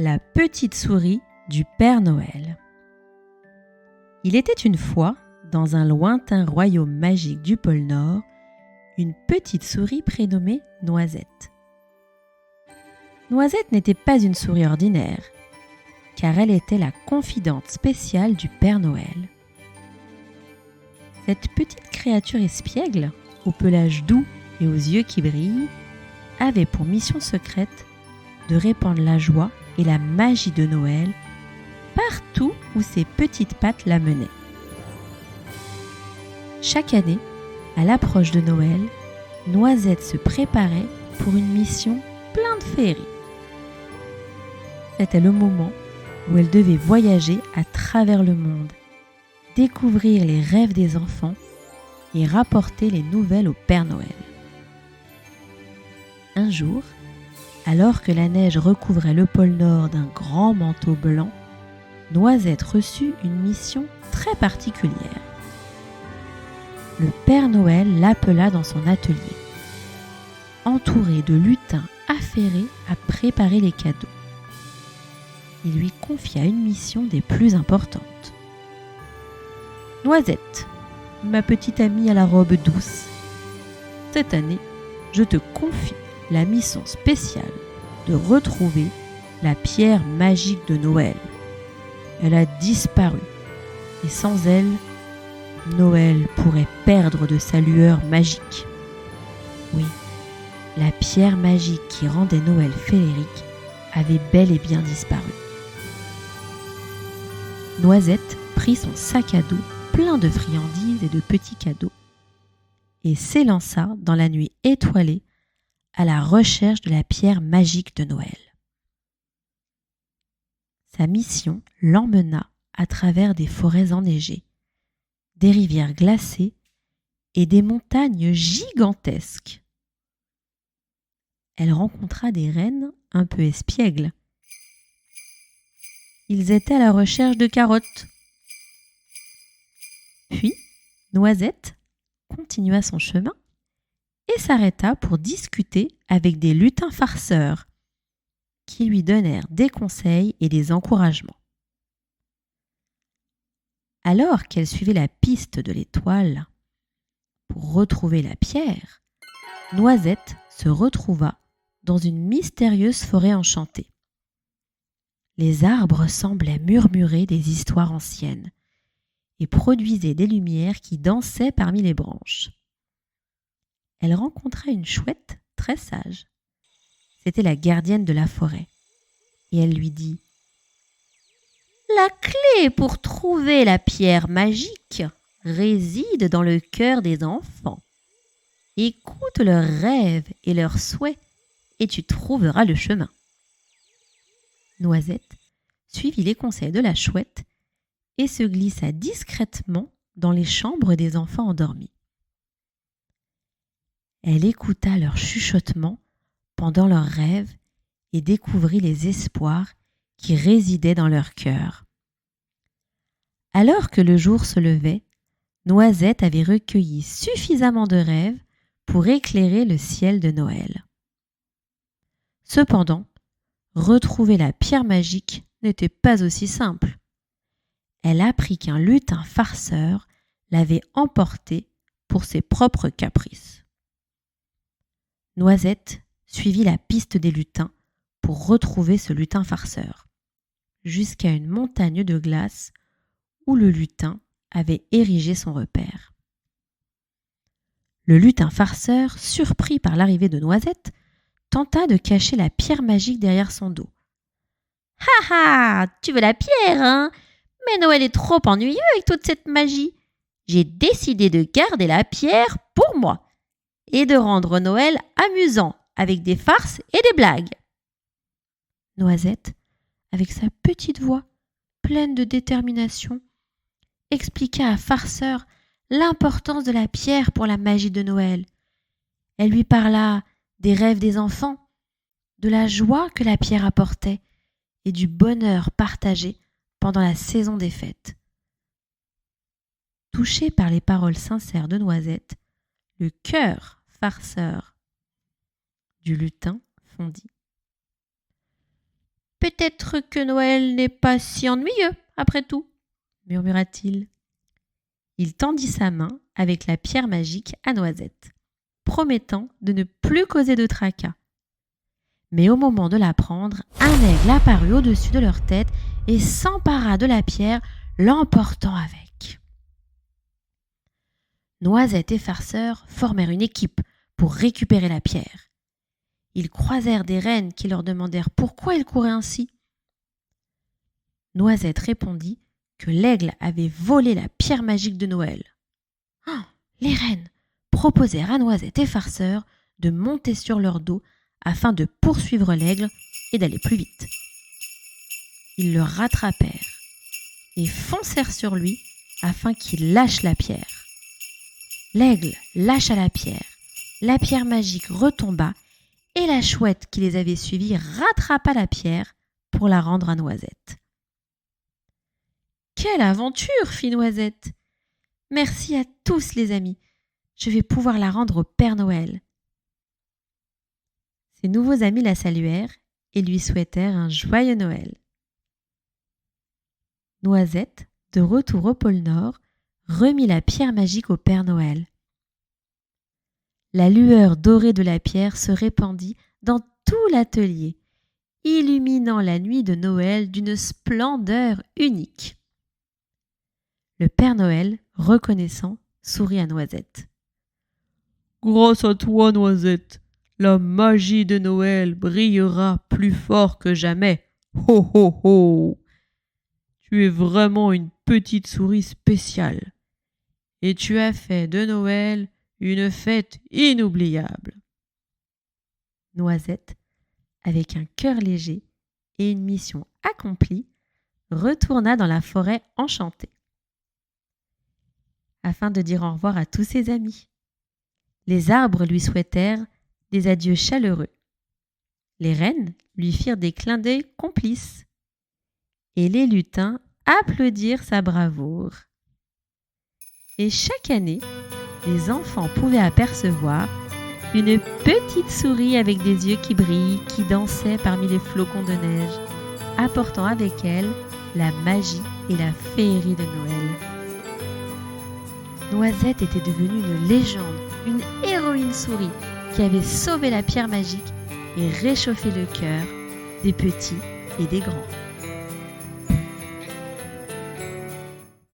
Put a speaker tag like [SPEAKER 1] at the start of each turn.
[SPEAKER 1] La petite souris du Père Noël. Il était une fois, dans un lointain royaume magique du pôle Nord, une petite souris prénommée Noisette. Noisette n'était pas une souris ordinaire, car elle était la confidente spéciale du Père Noël. Cette petite créature espiègle, au pelage doux et aux yeux qui brillent, avait pour mission secrète de répandre la joie et la magie de Noël partout où ses petites pattes la menaient. Chaque année, à l'approche de Noël, Noisette se préparait pour une mission pleine de féerie. C'était le moment où elle devait voyager à travers le monde, découvrir les rêves des enfants et rapporter les nouvelles au Père Noël. Un jour, alors que la neige recouvrait le pôle Nord d'un grand manteau blanc, Noisette reçut une mission très particulière. Le Père Noël l'appela dans son atelier. Entouré de lutins affairés à préparer les cadeaux, il lui confia une mission des plus importantes. « Noisette, ma petite amie à la robe douce, cette année, je te confie la mission spéciale de retrouver la pierre magique de Noël. Elle a disparu et sans elle, Noël pourrait perdre de sa lueur magique. Oui, la pierre magique qui rendait Noël féerique avait bel et bien disparu. » Noisette prit son sac à dos plein de friandises et de petits cadeaux et s'élança dans la nuit étoilée à la recherche de la pierre magique de Noël. Sa mission l'emmena à travers des forêts enneigées, des rivières glacées et des montagnes gigantesques. Elle rencontra des rennes un peu espiègles. Ils étaient à la recherche de carottes. Puis, Noisette continua son chemin et s'arrêta pour discuter avec des lutins farceurs qui lui donnèrent des conseils et des encouragements. Alors qu'elle suivait la piste de l'étoile pour retrouver la pierre, Noisette se retrouva dans une mystérieuse forêt enchantée. Les arbres semblaient murmurer des histoires anciennes et produisaient des lumières qui dansaient parmi les branches. Elle rencontra une chouette très sage. C'était la gardienne de la forêt. Et elle lui dit « La clé pour trouver la pierre magique réside dans le cœur des enfants. Écoute leurs rêves et leurs souhaits et tu trouveras le chemin. » Noisette suivit les conseils de la chouette et se glissa discrètement dans les chambres des enfants endormis. Elle écouta leurs chuchotements pendant leurs rêves et découvrit les espoirs qui résidaient dans leur cœur. Alors que le jour se levait, Noisette avait recueilli suffisamment de rêves pour éclairer le ciel de Noël. Cependant, retrouver la pierre magique n'était pas aussi simple. Elle apprit qu'un lutin farceur l'avait emportée pour ses propres caprices. Noisette suivit la piste des lutins pour retrouver ce lutin farceur, jusqu'à une montagne de glace où le lutin avait érigé son repère. Le lutin farceur, surpris par l'arrivée de Noisette, tenta de cacher la pierre magique derrière son dos. « Ha ha, tu veux la pierre, hein? Mais Noël est trop ennuyeux avec toute cette magie. J'ai décidé de garder la pierre pour moi et de rendre Noël amusant avec des farces et des blagues. » Noisette, avec sa petite voix pleine de détermination, expliqua à Farceur l'importance de la pierre pour la magie de Noël. Elle lui parla des rêves des enfants, de la joie que la pierre apportait et du bonheur partagé pendant la saison des fêtes. Touché par les paroles sincères de Noisette, le cœur farceur du lutin fondit. « Peut-être que Noël n'est pas si ennuyeux, après tout, murmura-t-il. Il tendit sa main avec la pierre magique à Noisette, promettant de ne plus causer de tracas. Mais au moment de la prendre, un aigle apparut au-dessus de leur tête et s'empara de la pierre, l'emportant avec. Noisette et Farceur formèrent une équipe pour récupérer la pierre. Ils croisèrent des rennes qui leur demandèrent pourquoi ils couraient ainsi. Noisette répondit que l'aigle avait volé la pierre magique de Noël. Les rennes proposèrent à Noisette et Farceur de monter sur leur dos afin de poursuivre l'aigle et d'aller plus vite. Ils le rattrapèrent et foncèrent sur lui afin qu'il lâche la pierre. L'aigle lâcha la pierre magique retomba et la chouette qui les avait suivis rattrapa la pierre pour la rendre à Noisette. « Quelle aventure !» fit Noisette. « Merci à tous les amis, je vais pouvoir la rendre au Père Noël. » Ses nouveaux amis la saluèrent et lui souhaitèrent un joyeux Noël. Noisette, de retour au pôle Nord, remit la pierre magique au Père Noël. La lueur dorée de la pierre se répandit dans tout l'atelier, illuminant la nuit de Noël d'une splendeur unique. Le Père Noël, reconnaissant, sourit à Noisette. « Grâce à toi, Noisette, la magie de Noël brillera plus fort que jamais. Ho ho ho! Tu es vraiment une petite souris spéciale. Et tu as fait de Noël une fête inoubliable. » Noisette, avec un cœur léger et une mission accomplie, retourna dans la forêt enchantée. Afin de dire au revoir à tous ses amis, les arbres lui souhaitèrent des adieux chaleureux. Les rennes lui firent des clins d'œil complices. Et les lutins applaudirent sa bravoure. Et chaque année, les enfants pouvaient apercevoir une petite souris avec des yeux qui brillent, qui dansait parmi les flocons de neige, apportant avec elle la magie et la féerie de Noël. Noisette était devenue une légende, une héroïne souris qui avait sauvé la pierre magique et réchauffé le cœur des petits et des grands.